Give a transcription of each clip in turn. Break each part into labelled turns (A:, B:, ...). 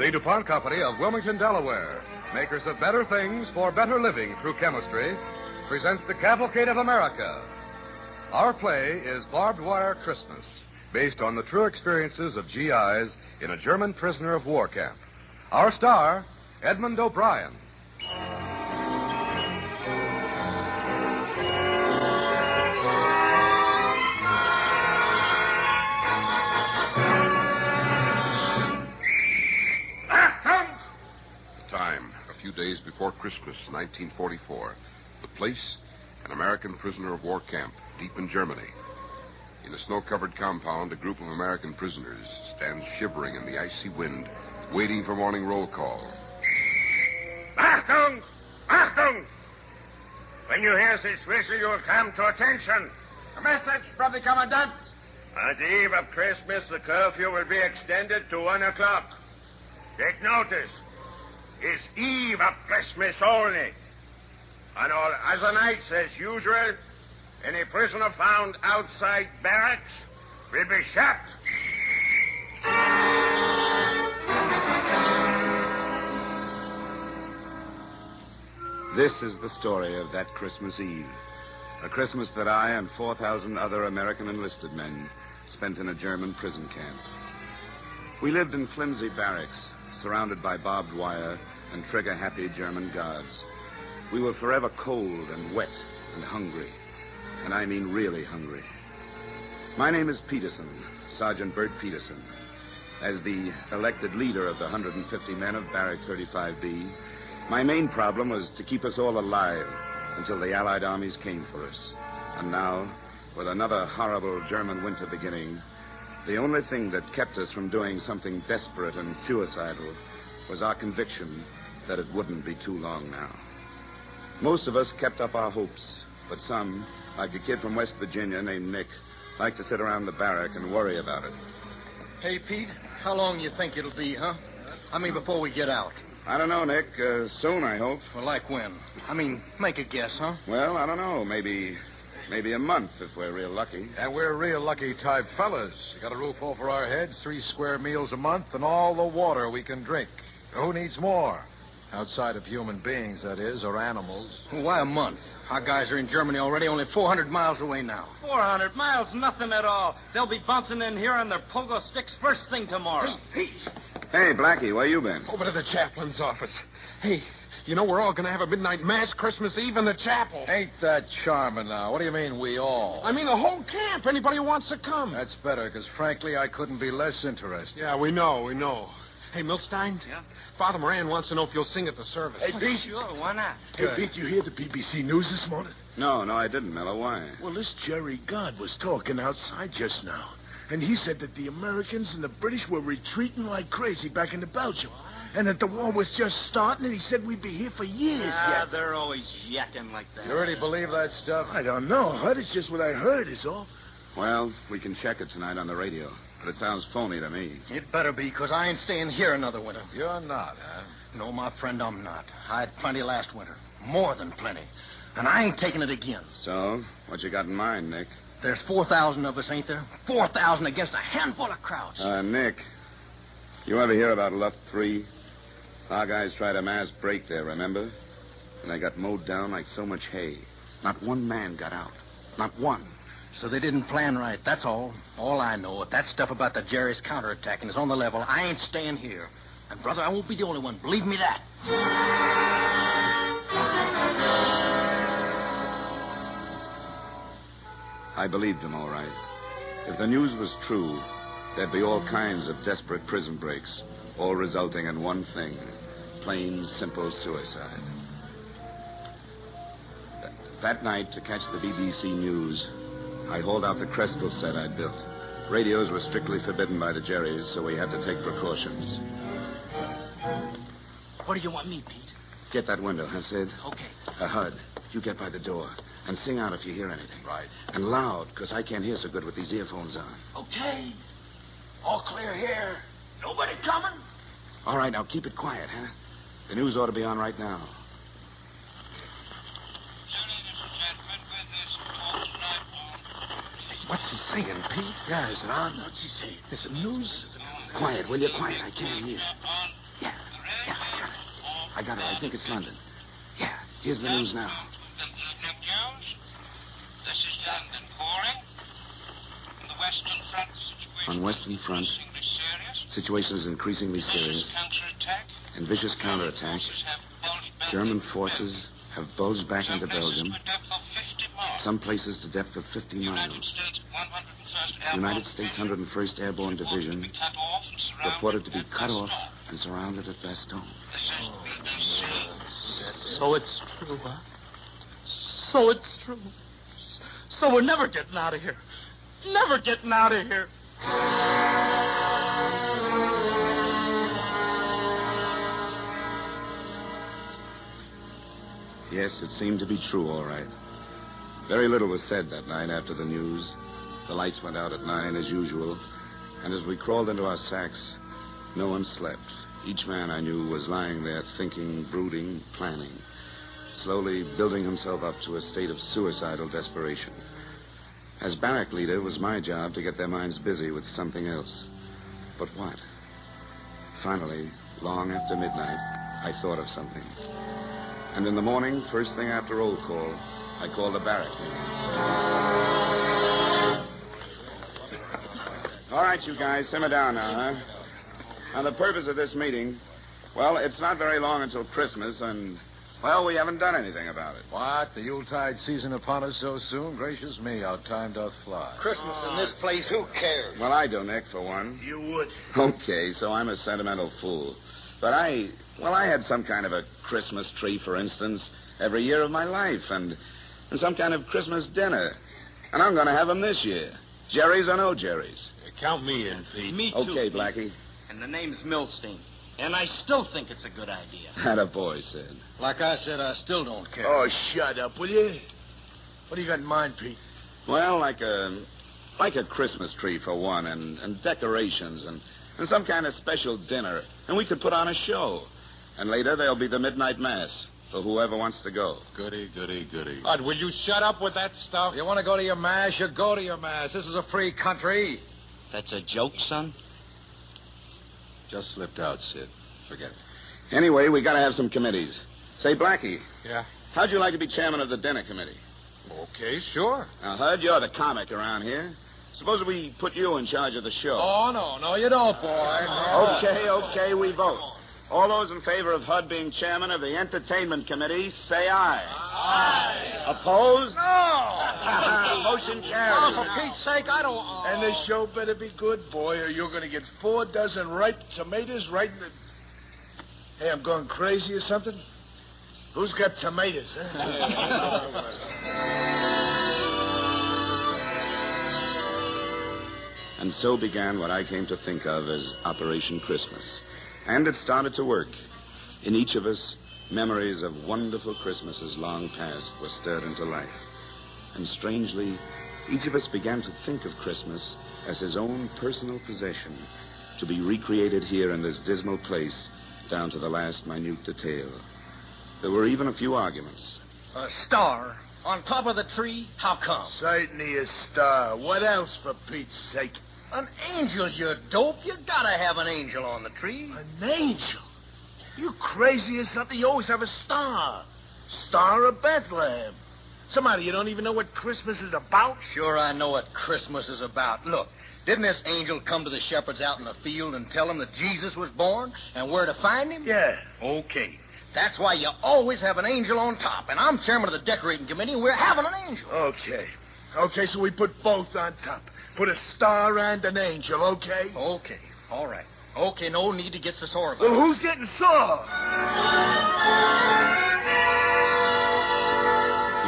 A: The DuPont Company of Wilmington, Delaware, makers of better things for better living through chemistry, presents The Cavalcade of America. Our play is Barbed Wire Christmas, based on the true experiences of GIs in a German prisoner of war camp. Our star, Edmund O'Brien.
B: Days before Christmas, 1944. The place, an American prisoner of war camp deep in Germany. In a snow-covered compound, a group of American prisoners stand shivering in the icy wind, waiting for morning roll call.
C: Achtung! Achtung! When you hear this whistle, you'll come to attention.
D: A message from the commandant.
C: On the eve of Christmas, the curfew will be extended to 1 o'clock. Take notice. It's eve of Christmas only. On all other nights, as usual, any prisoner found outside barracks will be shot.
E: This is the story of that Christmas Eve. A Christmas that I and 4,000 other American enlisted men spent in a German prison camp. We lived in flimsy barracks, surrounded by barbed wire and trigger-happy German guards. We were forever cold and wet and hungry. And I mean really hungry. My name is Peterson, Sergeant Bert Peterson. As the elected leader of the 150 men of Barrack 35B, my main problem was to keep us all alive until the Allied armies came for us. And now, with another horrible German winter beginning, the only thing that kept us from doing something desperate and suicidal was our conviction that it wouldn't be too long now. Most of us kept up our hopes, but some, like a kid from West Virginia named Nick, liked to sit around the barrack and worry about it.
D: Hey, Pete, how long you think it'll be, huh? I mean, before we get out.
E: I don't know, Nick. Soon, I hope.
D: Well, like when? I mean, make a guess, huh?
E: Well, I don't know. Maybe a month if we're real lucky.
A: And we're real lucky type fellas. You got a roof over our heads, 3 square meals a month, and all the water we can drink. Who needs more? Outside of human beings, that is, or animals.
D: Well, why a month? Our guys are in Germany already, only 400 miles away now.
F: 400 miles? Nothing at all. They'll be bouncing in here on their pogo sticks first thing tomorrow.
D: Hey, Pete.
E: Hey, Blackie, where you been?
G: Over to the chaplain's office. Hey, you know we're all going to have a midnight mass Christmas Eve in the chapel.
A: Ain't that charming now? What do you mean, we all?
G: I mean the whole camp. Anybody who wants to come.
A: That's better, because frankly, I couldn't be less interested.
G: Yeah, we know. Hey, Milstein?
F: Yeah?
G: Father Moran wants to know if you'll sing at the service.
F: Hey, Pete. Sure, why not?
H: Hey, Pete, you hear the BBC News this morning?
E: No, I didn't, Mello. Why?
H: Well, this Jerry God was talking outside just now. And he said that the Americans and the British were retreating like crazy back into Belgium. And that the war was just starting, and he said we'd be here for years yet.
F: They're always yakking like that.
A: You really believe that stuff?
H: I don't know. It's just what I heard is all.
E: Well, we can check it tonight on the radio. But it sounds phony to me.
D: It better be, because I ain't staying here another winter.
A: You're not, huh?
D: No, my friend, I'm not. I had plenty last winter. More than plenty. And I ain't taking it again.
E: So, what you got in mind, Nick?
D: There's 4,000 of us, ain't there? 4,000 against a handful of krauts.
E: Nick, you ever hear about Luft 3? Our guys tried a mass break there, remember? And they got mowed down like so much hay. Not one man got out. Not one.
D: So they didn't plan right, that's all. All I know, if that stuff about the Jerry's counterattacking is on the level, I ain't staying here. And, brother, I won't be the only one. Believe me that.
E: I believed him, all right. If the news was true, there'd be all kinds of desperate prison breaks, all resulting in one thing, plain, simple suicide. That night, to catch the BBC News, I hauled out the Crestal set I'd built. Radios were strictly forbidden by the Jerrys, so we had to take precautions.
F: What do you want me, Pete?
E: Get that window, huh, Sid?
F: Okay.
E: Hud, you get by the door and sing out if you hear anything.
A: Right.
E: And loud, because I can't hear so good with these earphones on.
F: Okay. All clear here. Nobody coming?
E: All right, now keep it quiet, huh? The news ought to be on right now.
G: What's he saying, Pete?
H: Yeah, is it on?
G: What's he saying? Is it news?
E: Quiet, will you? Quiet, I can't hear. I got it. I think it's London. Yeah, here's the news now.
I: Good evening, Jones. This is London calling. On the Western Front, the situation
E: On Western Front,
I: increasingly serious.
E: situation is increasingly serious.
I: Vicious counterattack.
E: And vicious counterattack.
I: Forces have bulged back
E: German
I: into
E: forces have bulged back
I: Some
E: into
I: places
E: Belgium.
I: to a depth of 50 miles.
E: Some places to depth of 50
I: United
E: miles.
I: States 101st Airborne
E: United States
I: Division
E: 101st Airborne Division
I: reported to be cut off
E: reported to be cut off
I: and surrounded at Bastogne.
E: and surrounded at Bastogne.
I: This is BBC.
F: So it's true, huh? So it's true. So we're never getting out of here. Never getting out of here.
E: Yes, it seemed to be true, all right. Very little was said that night after the news. The lights went out at 9 as usual, and as we crawled into our sacks, no one slept. Each man I knew was lying there thinking, brooding, planning, slowly building himself up to a state of suicidal desperation. As barrack leader, it was my job to get their minds busy with something else. But what? Finally, long after midnight, I thought of something. And in the morning, first thing after roll call, I called the barrack meeting. All right, you guys, simmer down now, huh? Now, the purpose of this meeting, well, it's not very long until Christmas, and, well, we haven't done anything about it.
J: What? The Yuletide season upon us so soon? Gracious me, how time doth fly.
D: Christmas in this place, who cares?
E: Well, I do, Nick, for one.
H: You would.
E: Okay, so I'm a sentimental fool. But I had some kind of a Christmas tree, for instance, every year of my life, and some kind of Christmas dinner. And I'm going to have them this year. Jerry's or no Jerry's.
G: Count me in, Pete.
F: Me too.
E: Okay, Blackie.
F: And the name's Milstein. And I still think it's a good idea.
E: Atta boy, Sid.
D: Like I said, I still don't care.
H: Oh, shut up, will you? What do you got in mind, Pete?
E: Well, like a Christmas tree, for one, and decorations, and some kind of special dinner. And we could put on a show. And later there'll be the midnight mass for whoever wants to go.
J: Goody, goody, goody.
G: Bud, will you shut up with that stuff?
J: You want to go to your mass, you go to your mass. This is a free country.
F: That's a joke, son?
J: Just slipped out, Sid. Forget it.
E: Anyway, we got to have some committees. Say, Blackie,
G: Yeah.
E: how'd you like to be chairman of the dinner committee?
G: Okay, sure.
E: Now, Hud, you're the comic around here. Suppose we put you in charge of the show.
J: Oh, no, you don't, boy. No.
E: Okay, we vote. All those in favor of Hud being chairman of the entertainment committee, say aye. Aye. Opposed? No. Motion carries.
D: Oh, for Pete's sake, I don't...
H: And the show better be good, boy, or you're going to get 4 dozen ripe tomatoes right in the... Hey, I'm going crazy or something? Who's got tomatoes, huh?
E: And so began what I came to think of as Operation Christmas. And it started to work. In each of us, memories of wonderful Christmases long past were stirred into life. And strangely, each of us began to think of Christmas as his own personal possession, to be recreated here in this dismal place down to the last minute detail. There were even a few arguments.
D: A star on top of the tree? How come?
H: Certainly a star. What else, for Pete's sake?
D: An angel, you dope. You gotta have an angel on the tree.
H: An angel? You crazy or something? You always have a star. Star of Bethlehem. Somebody, you don't even know what Christmas is about?
D: Sure, I know what Christmas is about. Look, didn't this angel come to the shepherds out in the field and tell them that Jesus was born and where to find him?
H: Yeah.
D: Okay. That's why you always have an angel on top. And I'm chairman of the decorating committee, and we're having an angel.
H: Okay. Okay, so we put both on top. Put a star and an angel, okay?
D: Okay. All right. Okay, no need to get so sore about it.
H: Well, who's getting sore?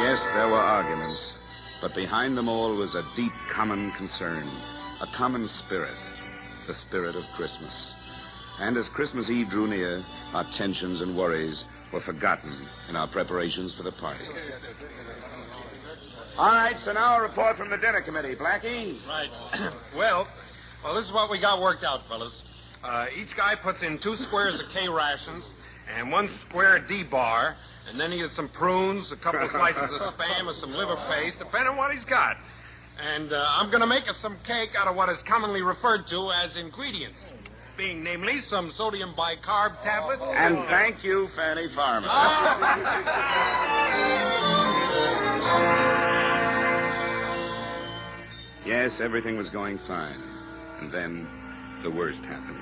E: Yes, there were arguments, but behind them all was a deep common concern, a common spirit, the spirit of Christmas. And as Christmas Eve drew near, our tensions and worries were forgotten in our preparations for the party. All right, so now a report from the dinner committee. Blackie?
G: Right. Well, this is what we got worked out, fellas. Each guy puts in 2 squares of K rations and 1 square D-bar, and then he gets some prunes, a couple of slices of Spam, and some liver paste, depending on what he's got. And I'm going to make us some cake out of what is commonly referred to as ingredients. being namely some sodium bicarb tablets.
E: And thank you, Fanny Farmer. Yes, everything was going fine. And then the worst happened.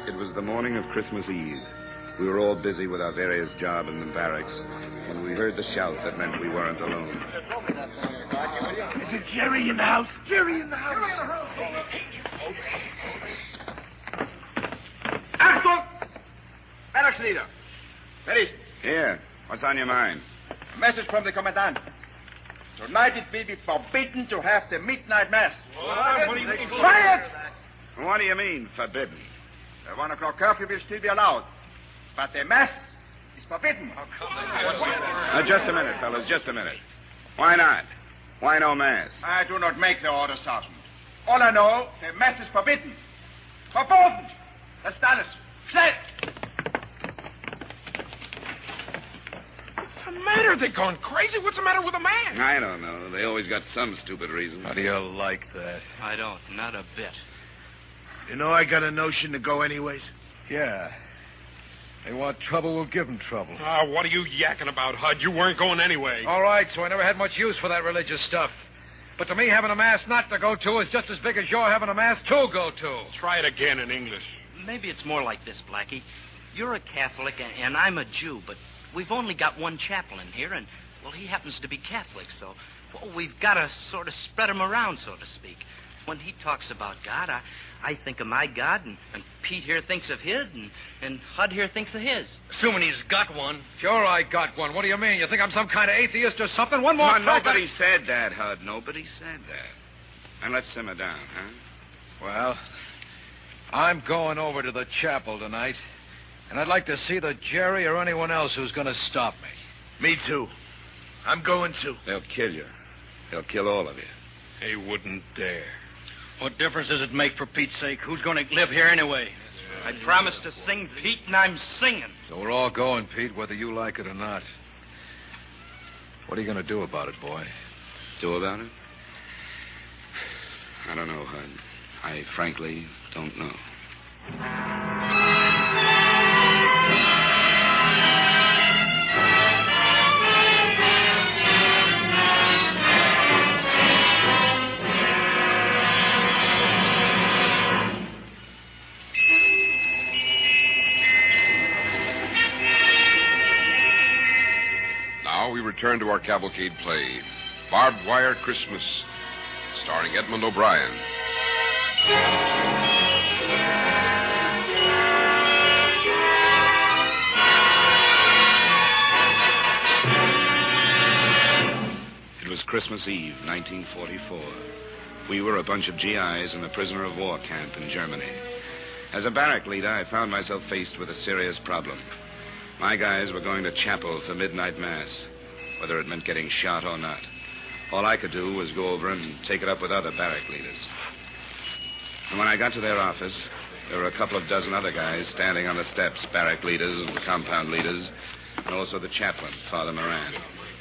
E: It was the morning of Christmas Eve. We were all busy with our various jobs in the barracks when we heard the shout that meant we weren't alone.
H: Is it Jerry in the house? Jerry in the house.
C: Achtung! Barracks leader. Where is he?
E: Here. What's on your mind?
C: A message from the commandant. Tonight it will be forbidden to have the midnight mass.
G: What do you mean?
C: Quiet!
E: What do you mean, forbidden?
C: The 1 o'clock curfew will still be allowed. But the mass is forbidden.
E: Just a minute, fellas, just a minute. Why not? Why no mass?
C: I do not make the order, Sergeant. All I know, the mass is forbidden. Verboten! Das ist alles. Schnell!
G: What's the matter? They're going crazy. What's the matter with the man?
E: I don't know. They always got some stupid reason.
J: How do you like that?
D: I don't. Not a bit.
H: You know I got a notion to go anyways.
J: Yeah. They want trouble, we'll give them trouble.
G: What are you yakking about, Hud? You weren't going anyway.
K: All right, so I never had much use for that religious stuff. But to me, having a mass not to go to is just as big as your having a mass to go to.
G: Try it again in English.
D: Maybe it's more like this, Blackie. You're a Catholic, and I'm a Jew, but we've only got one chaplain here, and, well, he happens to be Catholic, so, well, we've got to sort of spread him around, so to speak. When he talks about God, I think of my God, and Pete here thinks of his, and Hud here thinks of his.
K: Assuming he's got one. Sure, I got one. What do you mean? You think I'm some kind of atheist or something? One more
E: No,
K: try.
E: nobody said that, Hud. Nobody said that. And let's simmer down, huh?
J: Well, I'm going over to the chapel tonight, and I'd like to see the Jerry or anyone else who's going to stop me.
H: Me too. I'm going too.
E: They'll kill you. They'll kill all of you.
G: They wouldn't dare.
D: What difference does it make, for Pete's sake? Who's going to live here anyway? I promised to sing, Pete, and I'm singing.
J: So we're all going, Pete, whether you like it or not. What are you going to do about it, boy?
E: Do about it? I don't know, Hud. I frankly don't know.
B: Now we return to our cavalcade play, Barbed Wire Christmas, starring Edmund O'Brien.
E: It was Christmas Eve, 1944. We were a bunch of GIs in a prisoner of war camp in Germany. As a barrack leader, I found myself faced with a serious problem. My guys were going to chapel for midnight mass, whether it meant getting shot or not. All I could do was go over and take it up with other barrack leaders. And when I got to their office, there were a couple of dozen other guys standing on the steps, barrack leaders and compound leaders, and also the chaplain, Father Moran.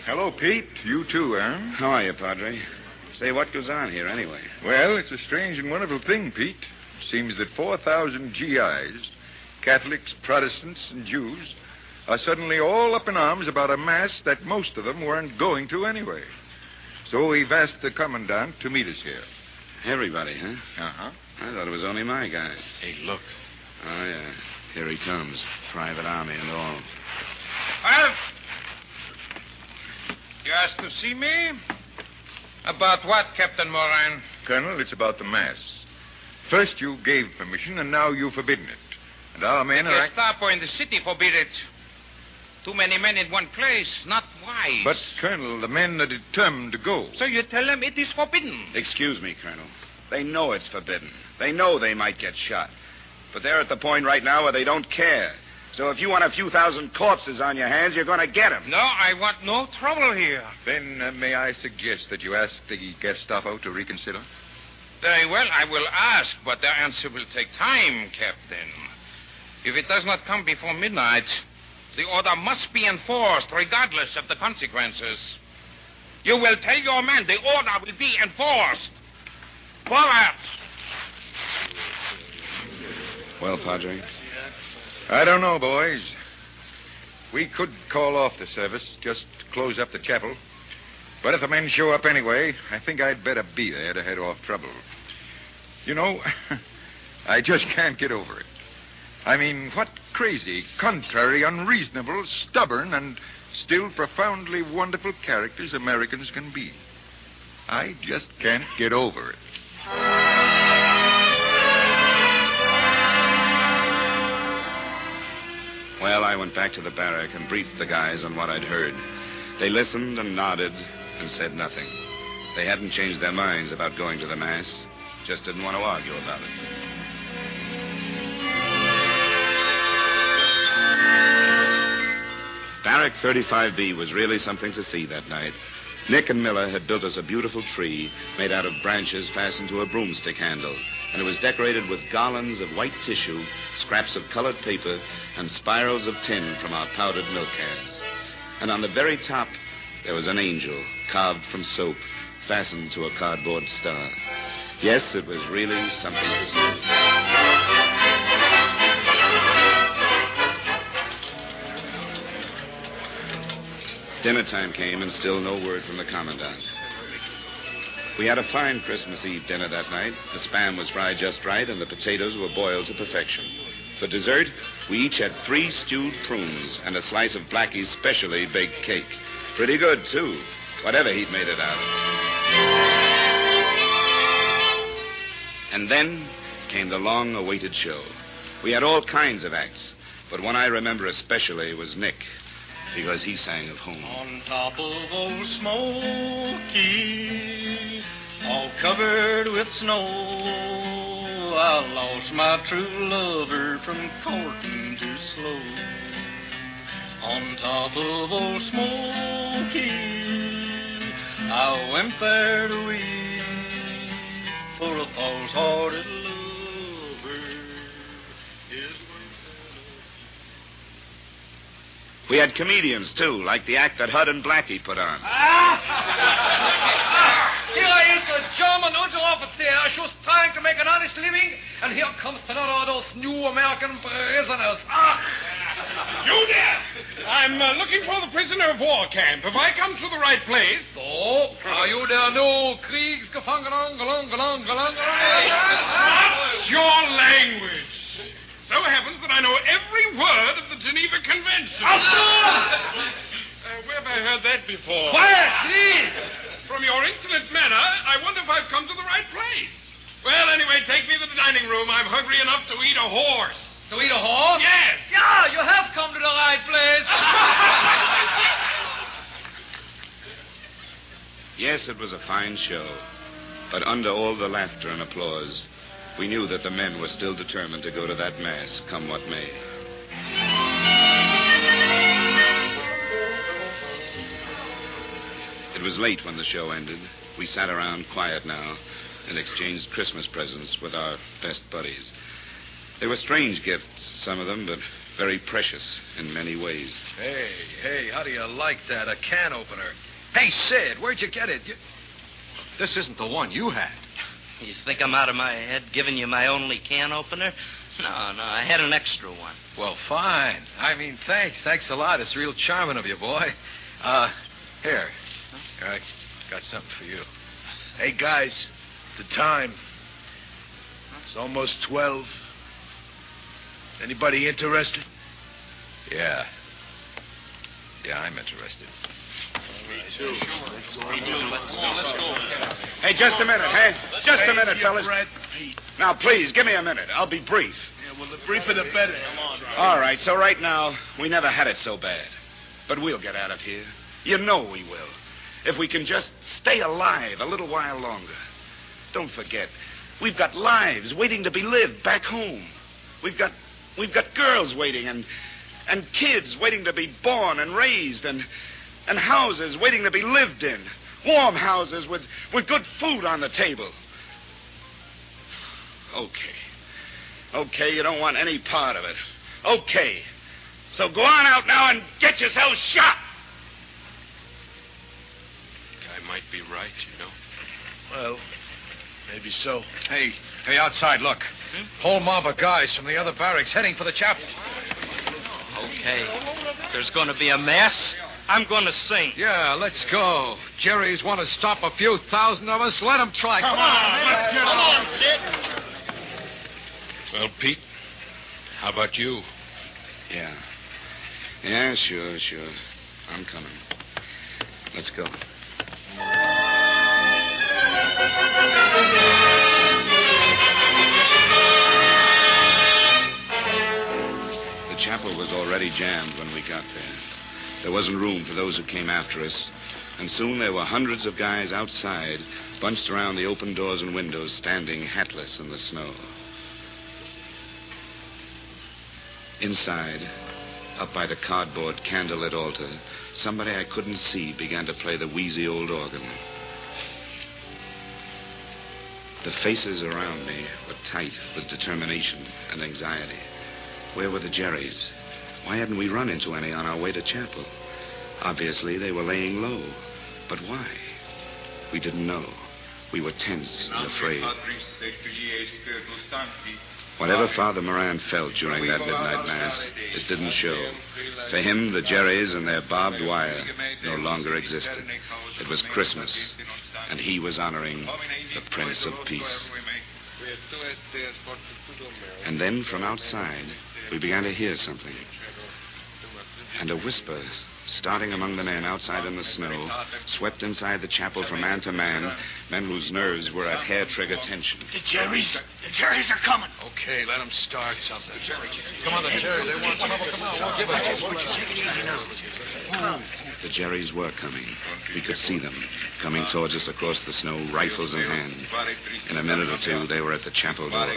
L: Hello, Pete. You too, eh?
E: How are you, Padre? Say, what goes on here anyway?
L: Well, it's a strange and wonderful thing, Pete. It seems that 4,000 GIs, Catholics, Protestants, and Jews, are suddenly all up in arms about a mass that most of them weren't going to anyway. So we've asked the commandant to meet us here.
E: Everybody, huh?
L: Uh-huh.
E: I thought it was only my guys.
G: Hey, look.
E: Oh, yeah. Here he comes. Private army and all.
C: Well, you asked to see me? About what, Captain Moran?
L: Colonel, it's about the mass. First you gave permission, and now you've forbidden it. And our men are...
C: Gestapo in the city forbid it. Too many men in one place, not wise.
L: But, Colonel, the men are determined to go.
C: So you tell them it is forbidden.
E: Excuse me, Colonel. They know it's forbidden. They know they might get shot. But they're at the point right now where they don't care. So if you want a few thousand corpses on your hands, you're going to get them.
C: No, I want no trouble here.
L: Then may I suggest that you ask the Gestapo to reconsider?
C: Very well, I will ask, but their answer will take time, Captain. If it does not come before midnight, the order must be enforced regardless of the consequences. You will tell your men the order will be enforced.
G: Quiet.
E: Well, Padre?
L: I don't know, boys. We could call off the service, just close up the chapel. But if the men show up anyway, I think I'd better be there to head off trouble. You know, I just can't get over it. I mean, what crazy, contrary, unreasonable, stubborn, and still profoundly wonderful characters Americans can be. I just can't get over it.
E: Well, I went back to the barrack and briefed the guys on what I'd heard. They listened and nodded and said nothing. They hadn't changed their minds about going to the Mass, just didn't want to argue about it. Barrack 35B was really something to see that night. Nick and Miller had built us a beautiful tree made out of branches fastened to a broomstick handle, and it was decorated with garlands of white tissue, scraps of colored paper, and spirals of tin from our powdered milk cans. And on the very top, there was an angel carved from soap, fastened to a cardboard star. Yes, it was really something to see. Dinner time came, and still no word from the commandant. We had a fine Christmas Eve dinner that night. The spam was fried just right, and the potatoes were boiled to perfection. For dessert, we each had 3 stewed prunes and a slice of Blackie's specially baked cake. Pretty good, too, whatever he'd made it out of. And then came the long-awaited show. We had all kinds of acts, but one I remember especially was Nick, because he sang of home.
F: On top of old Smoky, all covered with snow, I lost my true lover from courting too slow. On top of old Smoky, I went there to weep, for a false-hearted lover is
E: We had comedians, too, like the act that Hud and Blackie put on.
K: Here is a German Unteroffizier. She was trying to make an honest living, and here comes another of those new American prisoners.
G: You there! I'm looking for the prisoner of war camp. Have I come to the right place?
K: So, are you der new Kriegsgefangener?
G: What's your language? So happens that I know every word of the Geneva Convention. Where have I heard that before?
K: Quiet, please!
G: From your insolent manner, I wonder if I've come to the right place. Well, anyway, take me to the dining room. I'm hungry enough to eat a horse.
K: To eat a horse?
G: Yes.
K: Yeah, you have come to the right place.
E: Yes, it was a fine show. But under all the laughter and applause, we knew that the men were still determined to go to that Mass, come what may. It was late when the show ended. We sat around quiet now and exchanged Christmas presents with our best buddies. They were strange gifts, some of them, but very precious in many ways.
J: Hey, how do you like that? A can opener. Hey, Sid, where'd you get it? This isn't the one you had.
D: You think I'm out of my head giving you my only can opener? No, I had an extra one.
J: Well, fine. I mean, thanks. Thanks a lot. It's real charming of you, boy. Here, I got something for you.
H: Hey, guys, the time. It's almost 12. Anybody interested?
J: Yeah, I'm interested.
H: Me too.
G: Let's go.
E: Hey, just a minute, hey? Just a minute, fellas.
H: Brad, Pete.
E: Now, please, give me a minute. I'll be brief.
H: Yeah, well, the briefer the better. Come on.
E: All right, so right now, we never had it so bad. But we'll get out of here. You know we will. If we can just stay alive a little while longer. Don't forget, we've got lives waiting to be lived back home. We've got girls waiting and kids waiting to be born and raised and houses waiting to be lived in. Warm houses with good food on the table. Okay, you don't want any part of it. Okay. So go on out now and get yourself shot.
G: Guy might be right, you know.
H: Well, Maybe so.
J: Hey, outside, look. Whole mob of guys from the other barracks heading for the chapel.
D: Okay. There's going to be a mass. I'm going to sing.
J: Yeah, let's go. Jerry's want to stop a few thousand of us. Let him try. Come on.
K: Come on, Sid.
L: Well, Pete, how about you?
E: Yeah. Yeah, sure. I'm coming. Let's go. The chapel was already jammed when we got there. There wasn't room for those who came after us, and soon there were hundreds of guys outside, bunched around the open doors and windows, standing hatless in the snow. Inside, up by the cardboard candlelit altar, somebody I couldn't see began to play the wheezy old organ. The faces around me were tight with determination and anxiety. Where were the Jerrys? Why hadn't we run into any on our way to chapel? Obviously, they were laying low. But why? We didn't know. We were tense and afraid. Whatever Father Moran felt during that midnight mass, it didn't show. For him, the Jerrys and their barbed wire no longer existed. It was Christmas, and he was honoring the Prince of Peace. And then, from outside, we began to hear something. And a whisper, starting among the men outside in the snow, swept inside the chapel from man to man, men whose nerves were at hair-trigger tension.
H: The Jerrys are coming.
J: Okay, let them start something. Come on, the Jerrys. They want trouble. Come on, we'll give it to them.
E: The Jerrys were coming. We could see them, coming towards us across the snow, rifles in hand. In a minute or two, they were at the chapel door.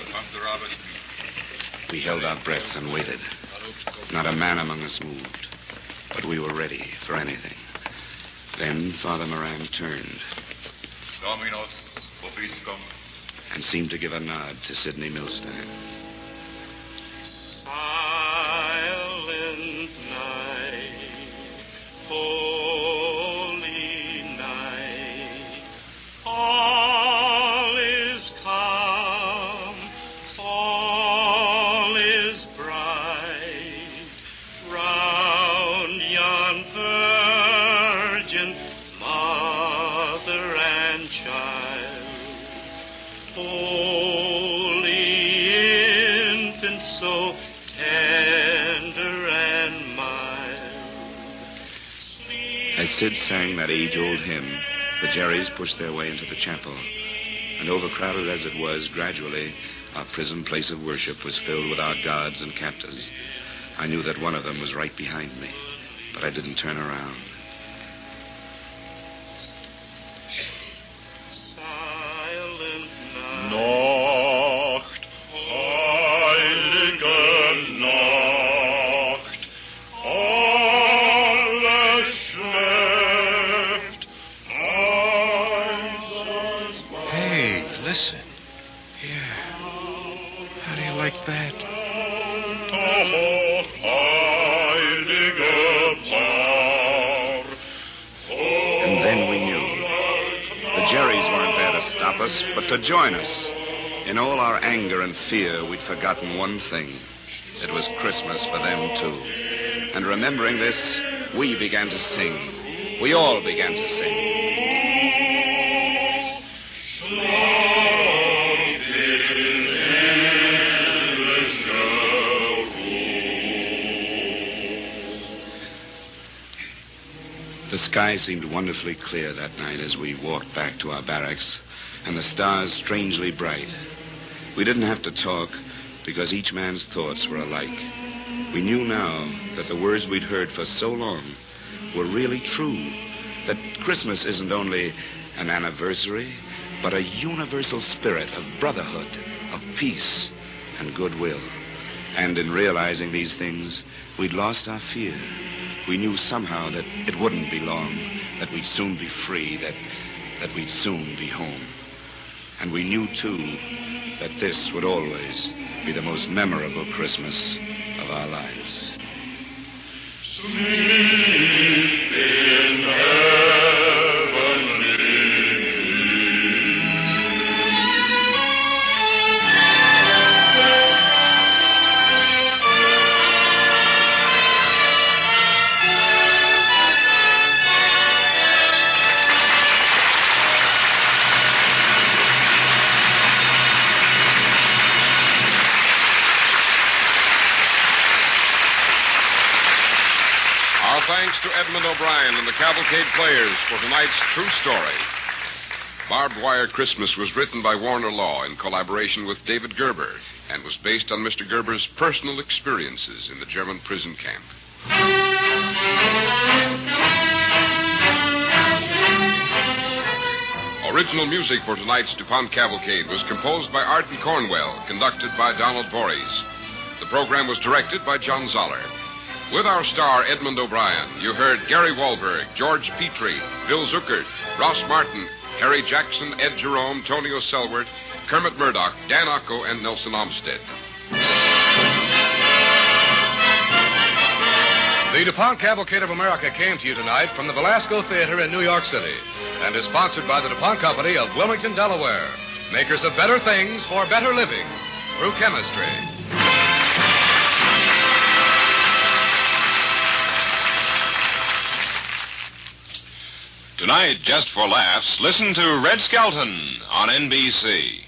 E: We held our breath and waited. Not a man among us moved. But we were ready for anything. Then Father Moran turned and seemed to give a nod to Sidney Milstein.
F: Silent night, holy night, all is calm, all is bright, round yon virgin, mother and child, holy infant, so tender and mild.
E: As Sid sang that age-old hymn, the Jerrys pushed their way into the chapel. And overcrowded as it was, gradually, our prison place of worship was filled with our guards and captors. I knew that one of them was right behind me, but I didn't turn around.
F: Silent night.
K: Nacht, heilige Nacht, alles schläft, einsam.
J: Hey, listen. Yeah. How do you like that?
E: And then we knew. The Jerrys weren't there to stop us, but to join us. In all our anger and fear, we'd forgotten one thing. It was Christmas for them, too. And remembering this, we began to sing. We all began to sing. The sky seemed wonderfully clear that night as we walked back to our barracks, and the stars strangely bright. We didn't have to talk, because each man's thoughts were alike. We knew now that the words we'd heard for so long were really true, that Christmas isn't only an anniversary, but a universal spirit of brotherhood, of peace, and goodwill. And in realizing these things, we'd lost our fear. We knew somehow that it wouldn't be long, that we'd soon be free, that we'd soon be home. And we knew, too, that this would always be the most memorable Christmas of our lives.
K: Sleep in heavenly peace.
B: Cavalcade Players for tonight's true story. Barbed Wire Christmas was written by Warner Law in collaboration with David Gerber and was based on Mr. Gerber's personal experiences in the German prison camp. Original music for tonight's DuPont Cavalcade was composed by Arden Cornwell, conducted by Donald Voorhees. The program was directed by John Zoller. With our star, Edmund O'Brien, you heard Gary Wahlberg, George Petrie, Bill Zuckert, Ross Martin, Harry Jackson, Ed Jerome, Tonio Selwert, Kermit Murdoch, Dan Ocko, and Nelson Olmsted.
A: The DuPont Cavalcade of America came to you tonight from the Velasco Theater in New York City and is sponsored by the DuPont Company of Wilmington, Delaware, makers of better things for better living through chemistry.
M: Tonight, just for laughs, listen to Red Skelton on NBC.